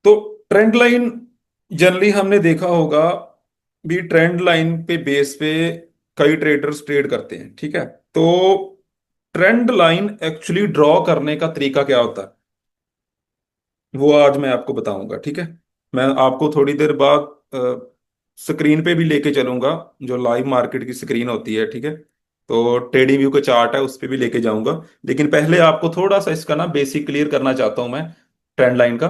तो trend line generally हमने देखा होगा भी, ट्रेंड लाइन पे बेस पे कई ट्रेडर्स ट्रेड करते हैं, ठीक है। तो ट्रेंड लाइन एक्चुअली ड्रॉ करने का तरीका क्या होता है, वो आज मैं आपको बताऊंगा, ठीक है। मैं आपको थोड़ी देर बाद स्क्रीन पे भी लेके चलूंगा, जो लाइव मार्केट की स्क्रीन होती है, ठीक है। तो ट्रेडिंग व्यू का चार्ट है, उस पे भी लेके जाऊंगा। लेकिन पहले आपको थोड़ा सा इसका ना बेसिक क्लियर करना चाहता हूं मैं, ट्रेंड लाइन का।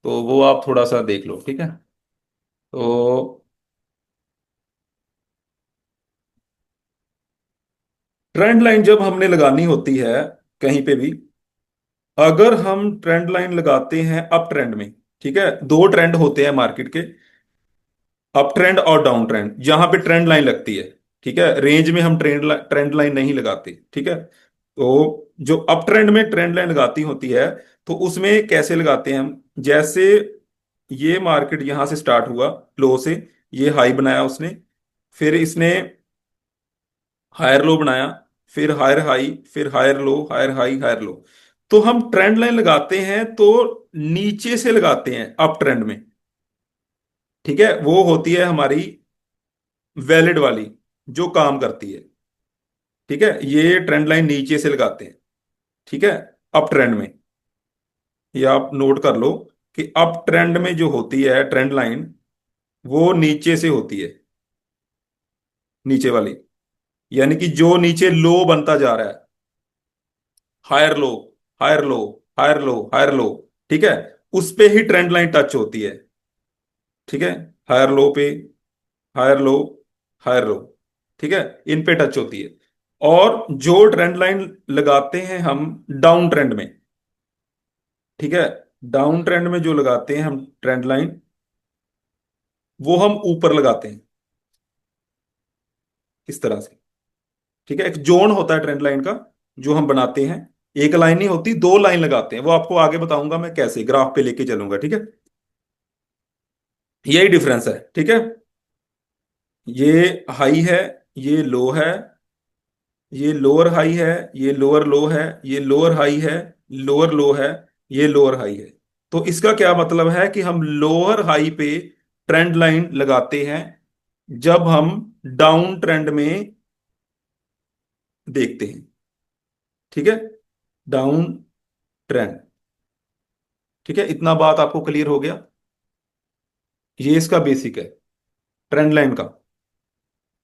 तो वो आप थोड़ा सा देख लो, ठीक है। तो ट्रेंड लाइन जब हमने लगानी होती है कहीं पे भी, अगर हम ट्रेंड लाइन लगाते हैं अप ट्रेंड में, ठीक है, दो ट्रेंड होते हैं मार्केट के, अप ट्रेंड और डाउन ट्रेंड, जहां पे ट्रेंड लाइन लगती है, ठीक है। रेंज में हम ट्रेंड लाइन नहीं लगाते, ठीक है। तो जो अप ट्रेंड में ट्रेंड लाइन लगाती होती है, तो उसमें कैसे लगाते हैं हम, जैसे ये मार्केट यहां से स्टार्ट हुआ, लो से, ये हाई बनाया उसने, फिर इसने हायर लो बनाया, फिर हायर हाई, फिर higher low, higher high, higher low. तो हम ट्रेंड लाइन लगाते हैं तो नीचे से लगाते हैं अप ट्रेंड में, ठीक है। वो होती है हमारी वैलिड वाली, जो काम करती है, ठीक है। ये ट्रेंड लाइन नीचे से लगाते हैं, ठीक है, अप ट्रेंड में। ये आप नोट कर लो कि अप ट्रेंड में जो होती है ट्रेंड लाइन, वो नीचे से होती है, नीचे वाली, यानी कि जो नीचे लो बनता जा रहा है, higher low, higher low, higher low, higher low, ठीक है, उस पे ही ट्रेंड लाइन टच होती है, ठीक है। हायर लो पे, हायर लो, हायर लो, ठीक है, इन पे टच होती है। और जो ट्रेंड लाइन लगाते हैं हम डाउन ट्रेंड में, ठीक है, डाउन ट्रेंड में जो लगाते हैं हम ट्रेंड लाइन, वो हम ऊपर लगाते हैं, इस तरह से, ठीक है। एक जोन होता है ट्रेंड लाइन का, जो हम बनाते हैं, एक लाइन नहीं होती, दो लाइन लगाते हैं। वो आपको आगे बताऊंगा मैं कैसे, ग्राफ पे लेके चलूंगा, ठीक है। यही डिफरेंस है, ठीक है। ये हाई है, ये लो है, ये लोअर हाई है, ये लोअर लो है, ये लोअर हाई है, लोअर लो है, ये लोअर हाई है। तो इसका क्या मतलब है कि हम लोअर हाई पे ट्रेंड लाइन लगाते हैं जब हम डाउन ट्रेंड में देखते हैं, ठीक है, डाउन ट्रेंड, ठीक है। इतना बात आपको क्लियर हो गया। ये इसका बेसिक है ट्रेंड लाइन का।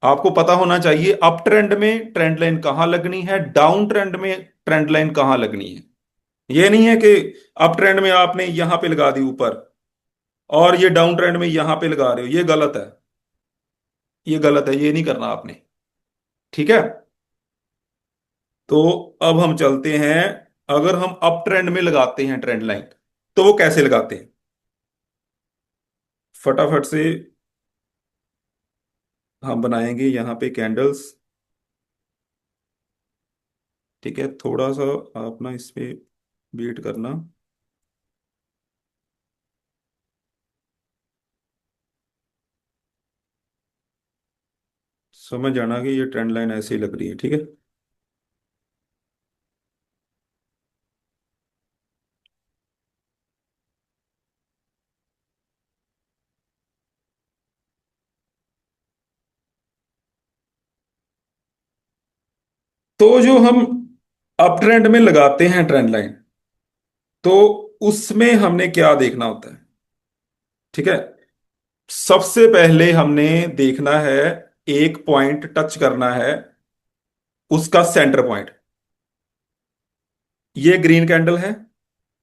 आपको पता होना चाहिए अप ट्रेंड में ट्रेंड लाइन कहां लगनी है, डाउन ट्रेंड में ट्रेंड लाइन कहां लगनी है। ये नहीं है कि अप ट्रेंड में आपने यहां पे लगा दी ऊपर, और ये डाउन ट्रेंड में यहां पे लगा रहे हो, ये गलत है। ये गलत है, ये नहीं करना आपने, ठीक है। तो अब हम चलते हैं, अगर हम अप ट्रेंड में लगाते हैं ट्रेंड लाइन, तो वो कैसे लगाते हैं, फटाफट से हम बनाएंगे यहां पे कैंडल्स, ठीक है। थोड़ा सा आप ना इस पे वेट करना। समझ जाना कि ये ट्रेंड लाइन ऐसे ही लग रही है, ठीक है। तो जो हम अप ट्रेंड में लगाते हैं ट्रेंड लाइन, तो उसमें हमने क्या देखना होता है, ठीक है। सबसे पहले हमने देखना है, एक पॉइंट टच करना है, उसका सेंटर पॉइंट। ये ग्रीन कैंडल है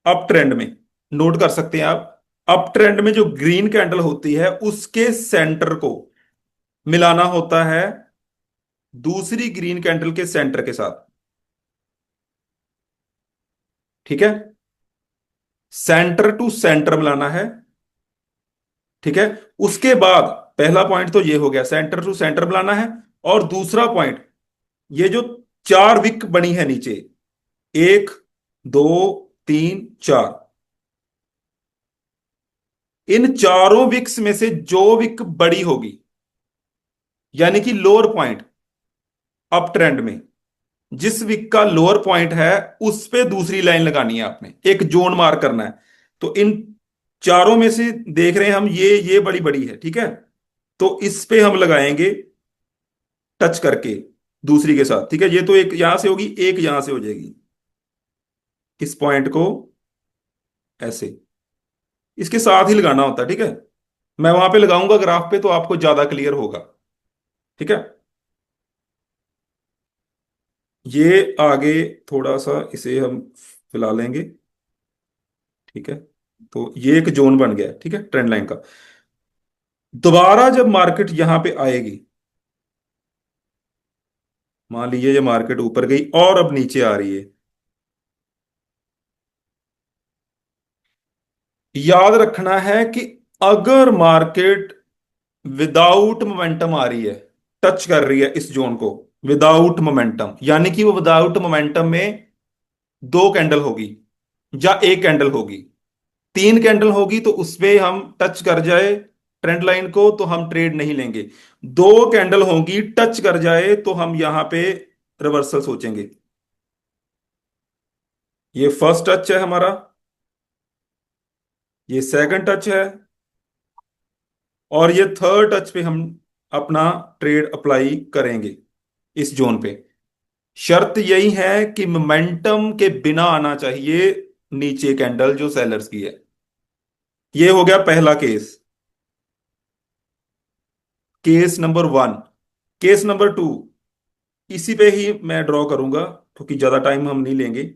अप ट्रेंड में, नोट कर सकते हैं आप। अप ट्रेंड में जो ग्रीन कैंडल होती है, उसके सेंटर को मिलाना होता है दूसरी ग्रीन कैंडल के सेंटर के साथ, ठीक है। सेंटर टू सेंटर मिलाना है, ठीक है। उसके बाद पहला पॉइंट तो ये हो गया, सेंटर टू सेंटर मिलाना है। और दूसरा पॉइंट, ये जो चार विक बनी है नीचे, एक, दो, तीन, चार, इन चारों विक्स में से जो विक बड़ी होगी, यानी कि लोअर पॉइंट अप ट्रेंड में, जिस विक का लोअर पॉइंट है, उस पे दूसरी लाइन लगानी है आपने, एक जोन मार्क करना है। तो इन चारों में से देख रहे हैं हम, ये बड़ी बड़ी है, ठीक है। तो इस पे हम लगाएंगे टच करके दूसरी के साथ, ठीक है। ये तो एक यहां से होगी, एक यहां से हो जाएगी, इस पॉइंट को ऐसे इसके साथ ही लगाना होता है, ठीक है। मैं वहां पे लगाऊंगा ग्राफ पे तो आपको ज्यादा क्लियर होगा, ठीक है। ये आगे थोड़ा सा इसे हम फैला लेंगे, ठीक है। तो ये एक जोन बन गया है, ठीक है, ट्रेंड लाइन का। दोबारा जब मार्केट यहां पे आएगी, मान लीजिए ये मार्केट ऊपर गई और अब नीचे आ रही है, याद रखना है कि अगर मार्केट विदाउट मोमेंटम आ रही है, टच कर रही है इस जोन को विदाउट मोमेंटम, यानी कि वो विदाउट मोमेंटम में दो कैंडल होगी या एक कैंडल होगी, तीन कैंडल होगी तो उसपे हम टच कर जाए ट्रेंड लाइन को तो हम ट्रेड नहीं लेंगे। दो कैंडल होंगी, टच कर जाए तो हम यहां पे रिवर्सल सोचेंगे। ये फर्स्ट टच है हमारा, ये सेकंड टच है, और ये थर्ड टच पे हम अपना ट्रेड अप्लाई करेंगे इस जोन पे। शर्त यही है कि मोमेंटम के बिना आना चाहिए नीचे कैंडल जो सेलर्स की है। ये हो गया पहला case, case number one. Case number two, इसी पे ही मैं ड्रॉ करूंगा क्योंकि ज्यादा टाइम हम नहीं लेंगे।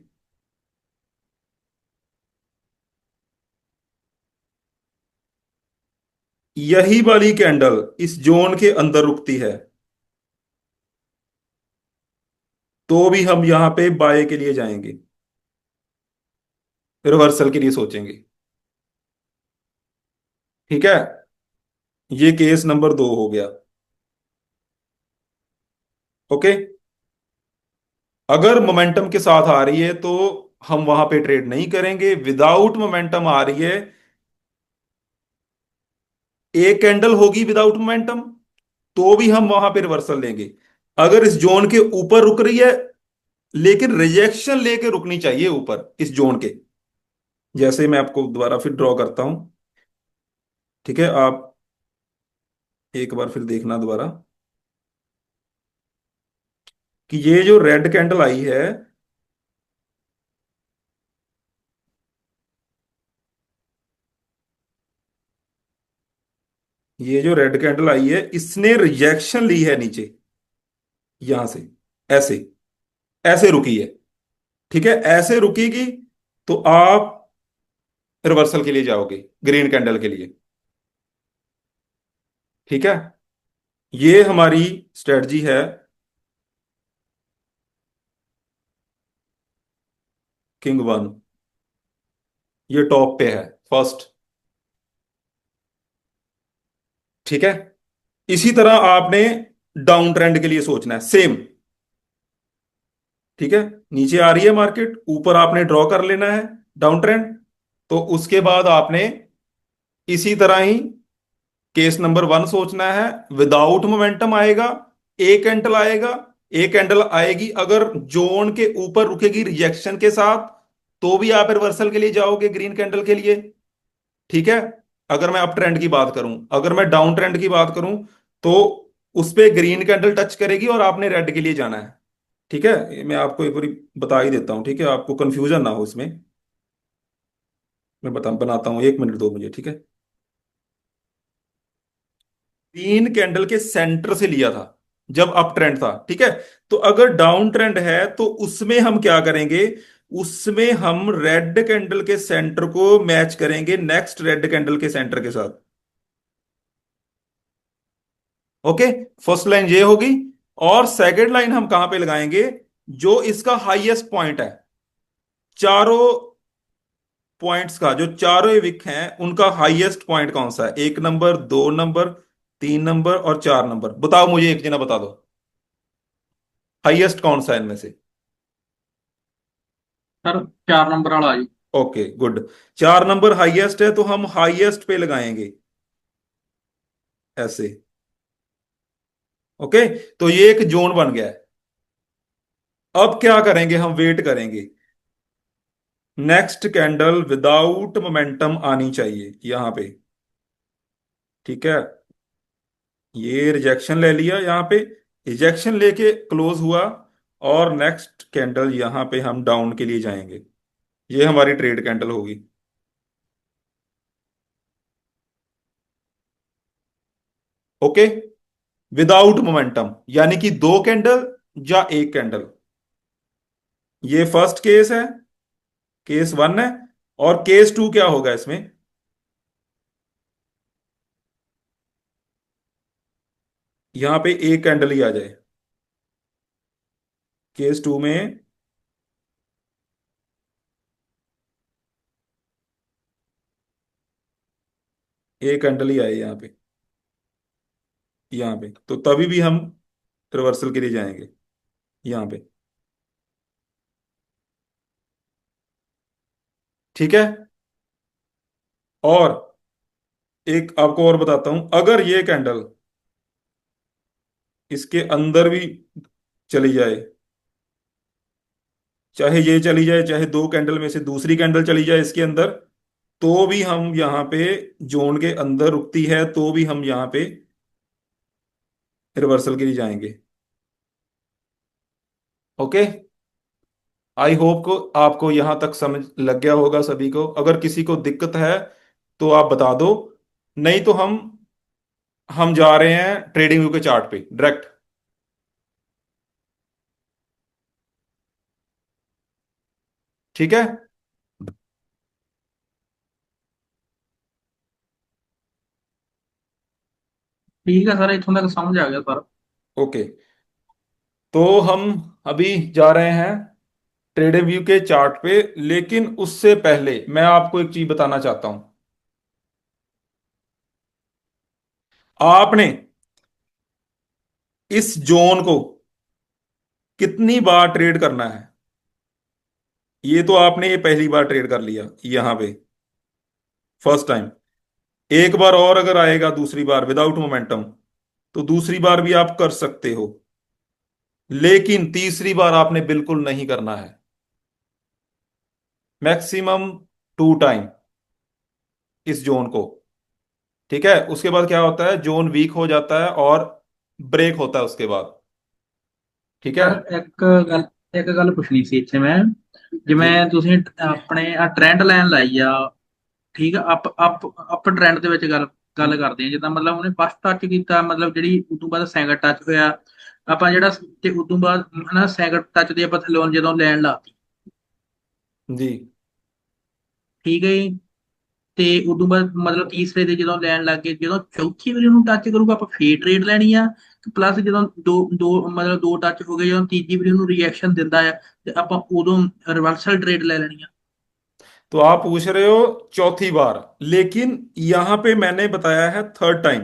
यही वाली कैंडल इस जोन के अंदर रुकती है तो भी हम यहां पे बाय के लिए जाएंगे, रिवर्सल के लिए सोचेंगे, ठीक है। ये केस नंबर दो हो गया, ओके। अगर मोमेंटम के साथ आ रही है तो हम वहां पे ट्रेड नहीं करेंगे, विदाउट मोमेंटम आ रही है, एक कैंडल होगी विदाउट मोमेंटम तो भी हम वहां पे रिवर्सल लेंगे। अगर इस जोन के ऊपर रुक रही है, लेकिन रिजेक्शन लेके रुकनी चाहिए ऊपर इस जोन के, जैसे मैं आपको दोबारा फिर ड्रॉ करता हूं, ठीक है। आप एक बार फिर देखना दोबारा कि ये जो रेड कैंडल आई है, ये जो रेड कैंडल आई है इसने रिजेक्शन ली है नीचे, यहां से ऐसे, ऐसे रुकी है, ठीक है। ऐसे रुकेगी तो आप रिवर्सल के लिए जाओगे, ग्रीन कैंडल के लिए, ठीक है। ये हमारी स्ट्रेटजी है, किंग वन। ये टॉप पे है फर्स्ट, ठीक है। इसी तरह आपने डाउन ट्रेंड के लिए सोचना है, सेम, ठीक है। नीचे आ रही है मार्केट, ऊपर आपने ड्रॉ कर लेना है डाउन ट्रेंड, तो उसके बाद आपने इसी तरह ही केस नंबर वन सोचना है। विदाउट मोमेंटम आएगा, एक कैंडल आएगा, एक कैंडल आएगी अगर जोन के ऊपर रुकेगी रिजेक्शन के साथ तो भी आप रिवर्सल के लिए जाओगे ग्रीन कैंडल के लिए, ठीक है। अगर मैं अप ट्रेंड की बात करूं, अगर मैं डाउन ट्रेंड की बात करूं तो उस पे ग्रीन कैंडल टच करेगी और आपने रेड के लिए जाना है, ठीक है। ये मैं आपको एक बार बता ही देता हूं, ठीक है, आपको कंफ्यूजन ना हो इसमें। मैं बनाता हूं, एक मिनट दो मुझे, ठीक है। तीन कैंडल के सेंटर से लिया था जब अप ट्रेंड था, ठीक है। तो अगर डाउन ट्रेंड है तो उसमें हम क्या करेंगे, उसमें हम रेड कैंडल के सेंटर को मैच करेंगे नेक्स्ट रेड कैंडल के सेंटर के साथ, ओके। फर्स्ट लाइन ये होगी, और सेकंड लाइन हम कहां पे लगाएंगे, जो इसका हाईएस्ट पॉइंट है, चारों पॉइंट्स का, जो चारों विक हैं उनका हाईएस्ट पॉइंट कौन सा है, एक नंबर, दो नंबर, तीन नंबर और चार नंबर, बताओ मुझे, एक जना बता दो हाईएस्ट कौन सा है इनमें से। सर 4 नंबर वाला आई। ओके गुड, चार नंबर हाईएस्ट है तो हम हाईएस्ट पे लगाएंगे ऐसे, ओके। तो ये एक जोन बन गया है। अब क्या करेंगे, हम वेट करेंगे, नेक्स्ट कैंडल विदाउट मोमेंटम आनी चाहिए यहां पे। ठीक है, ये रिजेक्शन ले लिया यहाँ पे, रिजेक्शन लेके क्लोज हुआ, और नेक्स्ट कैंडल यहाँ पे हम डाउन के लिए जाएंगे। ये हमारी ट्रेड कैंडल होगी। ओके, विदाउट मोमेंटम, यानी कि दो कैंडल या एक कैंडल। ये फर्स्ट केस है, केस वन है। और केस टू क्या होगा इसमें? यहां पे एक कैंडल ही आ जाए केस टू में। एक कैंडल ही आए यहाँ पे तो तभी भी हम रिवर्सल के लिए जाएंगे यहाँ पे। ठीक है, और एक आपको और बताता हूं, अगर ये कैंडल इसके अंदर भी चली जाए, चाहे ये चली जाए, चाहे दो कैंडल में से दूसरी कैंडल चली जाए इसके अंदर, तो भी हम यहाँ पे जोन के अंदर रुकती है तो भी हम यहाँ पे रिवर्सल के लिए जाएंगे। ओके, आई होप को आपको यहां तक समझ लग गया होगा सभी को। अगर किसी को दिक्कत है तो आप बता दो, नहीं तो हम जा रहे हैं ट्रेडिंग व्यू के चार्ट पे डायरेक्ट। ठीक है। ठीक है सर, इथों तक समझ आ गया सर। ओके, तो हम अभी जा रहे हैं ट्रेडिंग व्यू के चार्ट पे, लेकिन उससे पहले मैं आपको एक चीज बताना चाहता हूं। आपने इस जोन को कितनी बार ट्रेड करना है? ये तो आपने ये पहली बार ट्रेड कर लिया यहां पे, फर्स्ट टाइम। एक बार और अगर आएगा दूसरी बार विदाउट मोमेंटम, तो दूसरी बार भी आप कर सकते हो, लेकिन तीसरी बार आपने बिल्कुल नहीं करना है। मैक्सिमम टू टाइम इस जोन को। ठीक है, उसके बाद क्या होता है, जोन वीक हो जाता है और ब्रेक होता है उसके बाद। ठीक है। ਸਰ ਇੱਕ ਗੱਲ ਪੁੱਛਣੀ ਸੀ ਇੱਥੇ ਮੈਂ। जी ਜਿਵੇਂ ਤੁਸੀਂ ਆਪਣੇ ਆ ਟ੍ਰੈਂਡ ਲਾਈਨ ਲਾਈ ਆ, ਠੀਕ ਆ, ਅਪ ਅਪ ਅਪ ਟ੍ਰੈਂਡ ਦੇ ਵਿੱਚ ਗੱਲ ਕਰਦੇ ਆ, ਜਿੱਦਾਂ ਮਤਲਬ ਉਹਨੇ ਫਸਟ ਟੱਚ ਕੀਤਾ, ਮਤਲਬ ਜਿਹੜੀ ਉਦੋਂ ਬਾਅਦ ਸੈਕੰਡ ਟੱਚ ਹੋਇਆ, ਆਪਾਂ ਜਿਹੜਾ ਤੇ ਉਦੋਂ ਬਾਅਦ ਹਨਾ ਸੈਕੰਡ ਟੱਚ ਦੇ ਆਪਾਂ ਥੱਲੇ ਜਦੋਂ ਲੈਣ ਲਾਤੀ, जी ਠੀਕ ਹੈ ਜੀ। ਤੇ ਉਦੋਂ ਬਾਅਦ ਮਤਲਬ ਤੀਸਰੇ ਦੇ ਜਦੋਂ ਲੈਣ ਲੱਗ ਗਏ, ਜਦੋਂ ਚੌਥੀ ਵਾਰੀ ਉਹਨੂੰ ਟੱਚ ਕਰੂਗਾ ਆਪਾਂ ਫੇਰ ਟ੍ਰੇਡ ਲੈਣੀ ਆ। ਪਲੱਸ ਜਦੋਂ ਦੋ ਦੋ ਮਤਲਬ ਦੋ ਟੱਚ ਹੋ ਗਏ, ਜਦੋਂ ਤੀਜੀ ਵਾਰੀ ਉਹਨੂੰ ਰਿਐਕਸ਼ਨ ਦਿੰਦਾ ਆ, ਤੇ ਆਪਾਂ ਉਦੋਂ ਰਿਵਰਸਲ ਟ੍ਰੇਡ ਲੈ ਲੈਣੀ ਆ। तो आप पूछ रहे हो चौथी बार, लेकिन यहां पे मैंने बताया है थर्ड टाइम।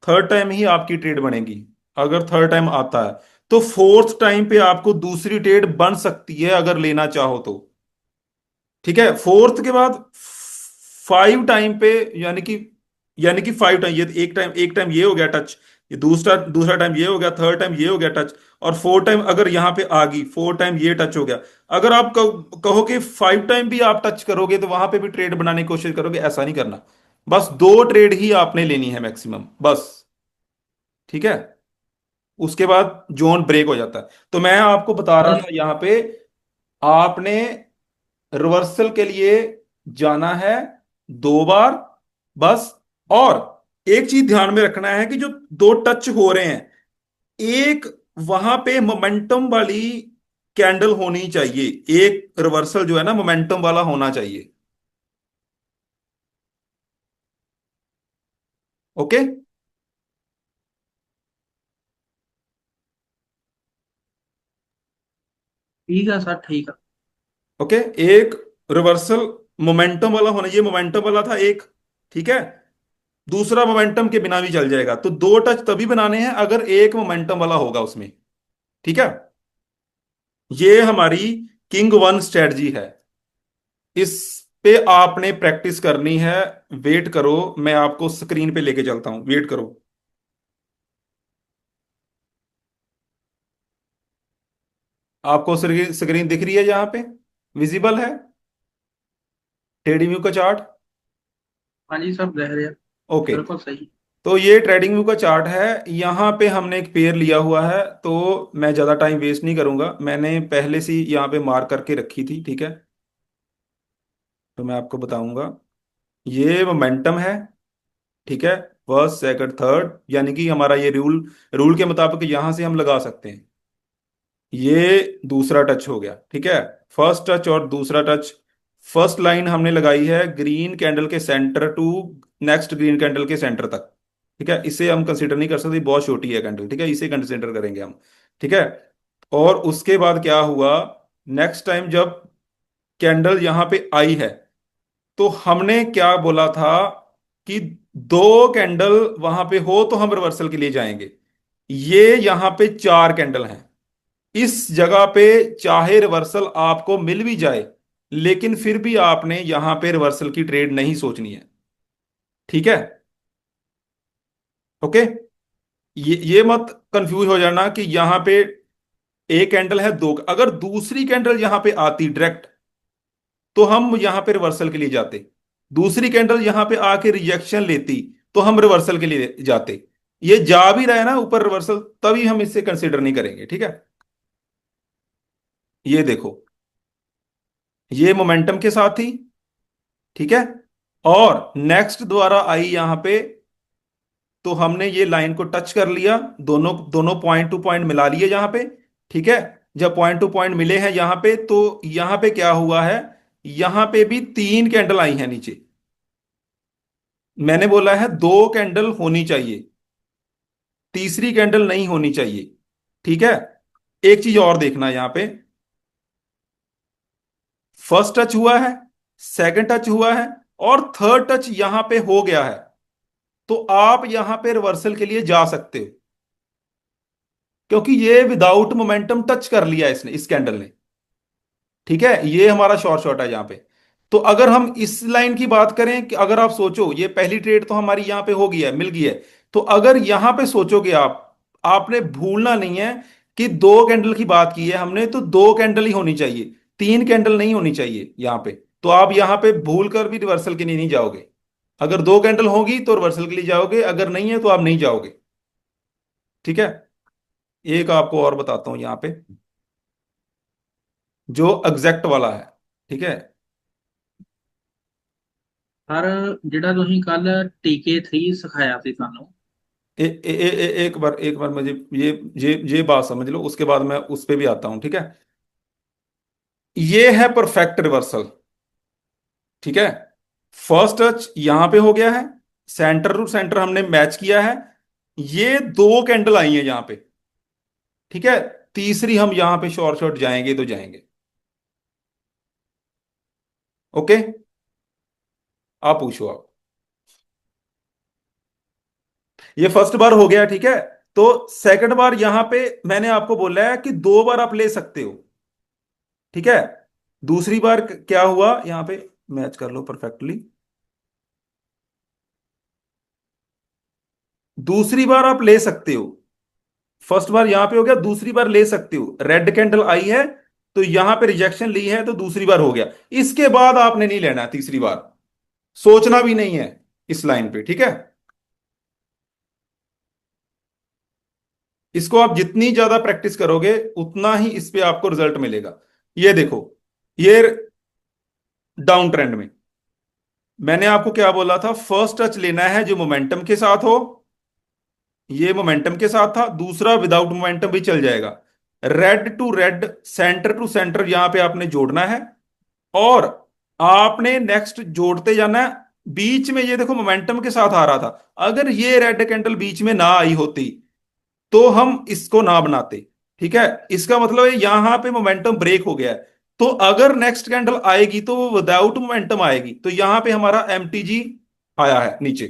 थर्ड टाइम ही आपकी ट्रेड बनेगी। अगर थर्ड टाइम आता है तो फोर्थ टाइम पे आपको दूसरी ट्रेड बन सकती है अगर लेना चाहो तो। ठीक है, फोर्थ के बाद फाइव टाइम पे, यानी कि फाइव टाइम, ये एक टाइम ये हो गया टच, ये दूसरा दूसरा टाइम ये हो गया, थर्ड टाइम ये हो गया टच, और फोर्थ टाइम अगर यहां पे आ गई, फोर्थ टाइम ये टच हो गया। अगर आप कहो कि फाइव टाइम भी आप टच करोगे तो वहां पे भी ट्रेड बनाने की कोशिश करोगे, ऐसा नहीं करना। बस दो ट्रेड ही आपने लेनी है मैक्सिमम, बस। ठीक है, उसके बाद जोन ब्रेक हो जाता है। तो मैं आपको बता रहा था यहां पे, आपने रिवर्सल के लिए जाना है दो बार, बस। और एक चीज ध्यान में रखना है कि जो दो टच हो रहे हैं, एक वहां पे मोमेंटम वाली कैंडल होनी चाहिए। एक रिवर्सल जो है ना मोमेंटम वाला होना चाहिए। ओके। ठीक है सर, ठीक है। ओके, एक रिवर्सल मोमेंटम वाला होना, ये मोमेंटम वाला था एक। ठीक है, दूसरा मोमेंटम के बिना भी चल जाएगा। तो दो टच तभी बनाने हैं अगर एक मोमेंटम वाला होगा उसमें। ठीक है, ये हमारी किंग वन स्ट्रेटजी है। इस पे आपने प्रैक्टिस करनी है। वेट करो, मैं आपको स्क्रीन पे लेके चलता हूं, वेट करो। आपको स्क्रीन दिख रही है यहाँ पे, विजिबल है? ट्रेडिंग व्यू का चार्ट। हाँ जी सर, रह रहे हैं। ओके। बिल्कुल सही। तो ये ट्रेडिंग व्यू का चार्ट है। यहाँ पे हमने एक पेयर लिया हुआ है, तो मैं ज़्यादा टाइम वेस्ट नहीं करूंगा, मैंने पहले से ही यहाँ पे मार्क करके रखी थी, ठीक है। तो मैं आपको बताऊंगा, ये मोमेंटम है, ठीक है। फर्स्ट सेकंड थर्ड, यानी कि हमारा ये रूल, रूल के मुताबिक यहाँ से हम लगा सकते हैं। ये दूसरा टच हो गया, ठीक है। फर्स्ट टच और दूसरा टच। फर्स्ट लाइन हमने लगाई है ग्रीन कैंडल के center to next green candle के सेंटर तक, ठीक है। इसे हम कंसीडर नहीं कर सकते, बहुत छोटी है कैंडल, ठीक है, इसे कंसीडर करेंगे हम, ठीक है। और उसके बाद क्या हुआ, नेक्स्ट टाइम जब कैंडल यहां पे आई है, तो हमने क्या बोला था कि दो कैंडल वहां पे हो तो हम रिवर्सल के लिए जाएंगे। ये यहां पे चार कैंडल हैं। इस जगह पे चाहे रिवर्सल आपको मिल भी जाए, लेकिन फिर भी आपने यहां पे रिवर्सल की ट्रेड नहीं सोचनी है, ठीक है। ओके। ये मत कंफ्यूज हो जाना कि यहां पे एक कैंडल है, दो, अगर दूसरी कैंडल यहां पे आती डायरेक्ट, तो हम यहां पे रिवर्सल के लिए जाते। दूसरी कैंडल यहां पे आके रिजेक्शन लेती, तो हम रिवर्सल के लिए जाते। ये जा भी रहा है ना ऊपर रिवर्सल, तभी हम इससे कंसिडर नहीं करेंगे, ठीक है। ये देखो, ये मोमेंटम के साथ थी, ठीक है। और नेक्स्ट दोबारा आई यहां पे, तो हमने ये लाइन को टच कर लिया, दोनों दोनों पॉइंट टू पॉइंट मिला लिए यहां पे, ठीक है। जब पॉइंट टू पॉइंट मिले हैं यहां पे, तो यहां पे क्या हुआ है, यहां पे भी तीन कैंडल आई हैं नीचे। मैंने बोला है दो कैंडल होनी चाहिए, तीसरी कैंडल नहीं होनी चाहिए, ठीक है। एक चीज और देखना यहां पे, फर्स्ट टच हुआ है, सेकंड टच हुआ है, और थर्ड टच यहां पे हो गया है, तो आप यहां पे रिवर्सल के लिए जा सकते हो, क्योंकि ये विदाउट मोमेंटम टच कर लिया इसने, इस कैंडल ने, ठीक है। ये हमारा शॉर्ट शॉट है यहाँ पे। तो अगर हम इस लाइन की बात करें कि अगर आप सोचो, ये पहली ट्रेड तो हमारी यहाँ पे हो गई है, मिल गई है। तो अगर यहाँ पे सोचोगे आप, आपने भूलना नहीं है कि दो कैंडल की बात की है हमने, तो दो कैंडल ही होनी चाहिए, तीन कैंडल नहीं होनी चाहिए यहाँ पे। तो आप यहाँ पे भूल कर भी रिवर्सल के लिए नहीं जाओगे। अगर दो कैंडल होगी तो रिवर्सल के लिए जाओगे, अगर नहीं है तो आप नहीं जाओगे, ठीक है। एक आपको और बताता हूं यहाँ पे, जो एग्जैक्ट वाला है, ठीक है। ਸਰ ਜਿਹੜਾ ਤੁਸੀਂ ਕੱਲ TK3 ਸਿਖਾਇਆ ਸੀ ਸਾਨੂੰ। एक बार मुझे ये बात समझ लो, उसके बाद मैं उस पे भी आता हूं, ठीक है। ये है परफेक्ट रिवर्सल, ठीक है। फर्स्ट टच यहां पे हो गया है, सेंटर टू सेंटर हमने मैच किया है, ये दो कैंडल आई है यहां पे, ठीक है। तीसरी हम यहां पे शॉर्ट शॉर्ट जाएंगे तो जाएंगे। ओके। आप पूछो आप। ये फर्स्ट बार हो गया, ठीक है। तो सेकंड बार यहां पे मैंने आपको बोला है कि दो बार आप ले सकते हो, ठीक है। दूसरी बार क्या हुआ यहां पे, मैच कर लो परफेक्टली। दूसरी बार आप ले सकते हो, फर्स्ट बार यहां पे हो गया, दूसरी बार ले सकते हो, रेड कैंडल आई है, तो यहां पे रिजेक्शन ली है, तो दूसरी बार हो गया। इसके बाद आपने नहीं लेना तीसरी बार, सोचना भी नहीं है इस लाइन पे, ठीक है। इसको आप जितनी ज्यादा प्रैक्टिस करोगे, उतना ही इस पे आपको रिजल्ट मिलेगा। ये देखो, ये डाउन ट्रेंड में मैंने आपको क्या बोला था, फर्स्ट टच लेना है जो मोमेंटम के साथ हो। ये मोमेंटम के साथ था, दूसरा विदाउट मोमेंटम भी चल जाएगा। Red to red, center to center यहां पे आपने जोड़ना है, और आपने नेक्स्ट जोड़ते जाना है। बीच में ये देखो मोमेंटम के साथ आ रहा था, अगर ये रेड कैंडल बीच में ना आई होती, तो हम इसको ना बनाते, ठीक है। इसका मतलब है यहां पे मोमेंटम ब्रेक हो गया है। तो अगर नेक्स्ट कैंडल आएगी तो वो विदाउट मोमेंटम आएगी, तो यहां पे हमारा एमटीजी आया है नीचे,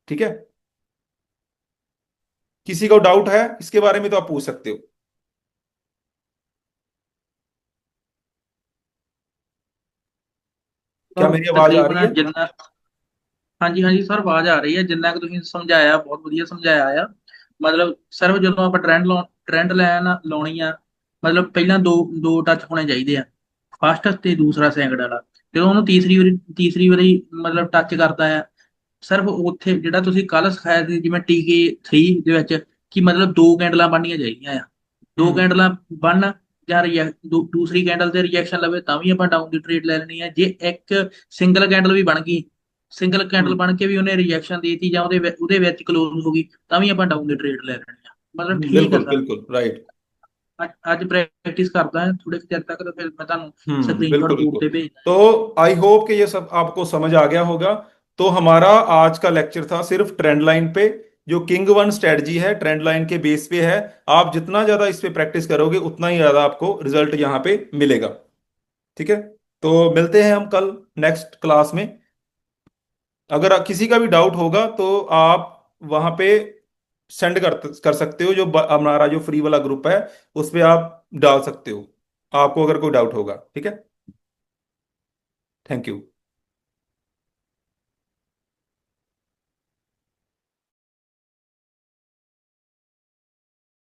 ठीक है। किसी को डाउट है इसके बारे में तो आप पूछ सकते हो। क्या ਸਰ मेरी आवाज आ रही है? ਤਕਰੀਬਨ ਜਿੰਨਾ, ਹਾਂਜੀ ਹਾਂਜੀ ਸਰ ਆਵਾਜ਼ ਆ ਰਹੀ ਹੈ, ਜਿੰਨਾ ਕੁ ਤੁਸੀਂ ਸਮਝਾਇਆ ਬਹੁਤ ਵਧੀਆ ਸਮਝਾਇਆ ਆ। ਮਤਲਬ ਸਿਰਫ ਜਦੋਂ ਆਪਾਂ ਟ੍ਰੈਂਡ ਲਾਈਨ ਲਾਉਣੀ ਆ, ਮਤਲਬ ਪਹਿਲਾਂ ਦੋ ਦੋ ਟੱਚ ਹੋਣੇ ਚਾਹੀਦੇ ਆ, ਫਸਟ ਤੇ ਦੂਸਰਾ ਸੈਕਿੰਡ ਵਾਲਾ। ਜਦੋਂ ਉਹਨੂੰ ਤੀਸਰੀ ਵਾਰੀ ਮਤਲਬ ਟੱਚ ਕਰਦਾ ਆ, ਸਿਰਫ ਉੱਥੇ ਜਿਹੜਾ ਤੁਸੀਂ ਕੱਲ ਸਿਖਾਇਆ ਸੀ ਜਿਵੇਂ TK3 ਦੇ ਵਿੱਚ, ਕਿ ਮਤਲਬ ਦੋ ਕੈਂਡਲਾਂ ਬਣਨੀਆਂ ਚਾਹੀਦੀਆਂ ਆ, ਦੋ हम्म। ਕੈਂਡਲਾਂ ਬਣ ਜਾਂ ਦੂਸਰੀ ਕੈਂਡਲ ਤੇ ਰਿਜੈਕਸ਼ਨ ਲਵੇ ਤਾਂ ਵੀ ਆਪਾਂ ਡਾਊਨ ਦੀ ਟ੍ਰੇਡ ਲੈ ਲੈਣੀ ਹੈ। ਜੇ ਇੱਕ ਸਿੰਗਲ ਕੈਂਡਲ ਵੀ ਬਣ ਗਈ, ਸਿੰਗਲ ਕੈਂਡਲ हम्म। ਬਣ ਕੇ ਵੀ ਉਹਨੇ ਰਿਜੈਕਸ਼ਨ ਦੇਤੀ ਜਾਂ ਉਹਦੇ ਵਿੱਚ ਕਲੋਜ਼ ਹੋ ਗਈ, ਤਾਂ ਵੀ ਆਪਾਂ ਡਾਊਨ ਦੀ ਟ੍ਰੇਡ ਲੈ ਲੈਣੀ ਆ। ਮਤਲਬ ਠੀਕ ਆ बिल्कुल ਸਰ। बिल्कुल राइट। ਅੱਜ ਪ੍ਰੈਕਟਿस ਕਰਦਾ है थोड़े चेर तक, तो फिर मैं ਤੁਹਾਨੂੰ बिल्कुल स्क्रीनशॉट बोर्ड बिल्कुल। पे भेजना तो है। आई होप कि ये सब आपको समझ आ गया होगा। तो हमारा आज का लेक्चर था सिर्फ ट्रेंड लाइन पे, जो किंग वन स्ट्रेटजी है ट्रेंड लाइन के बेस पे है। आप जितना ज्यादा इस पे प्रैक्टिस करोगे उतना ही ज्यादा आपको रिजल्ट यहाँ पे मिलेगा। ठीक है। तो मिलते हैं हम कल नेक्स्ट क्लास में। अगर किसी का भी डाउट होगा तो आप वहां पे सेंड कर सकते हो, जो हमारा जो फ्री वाला ग्रुप है उस पे आप डाल सकते हो, आपको अगर कोई डाउट होगा। ठीक है। Thank you.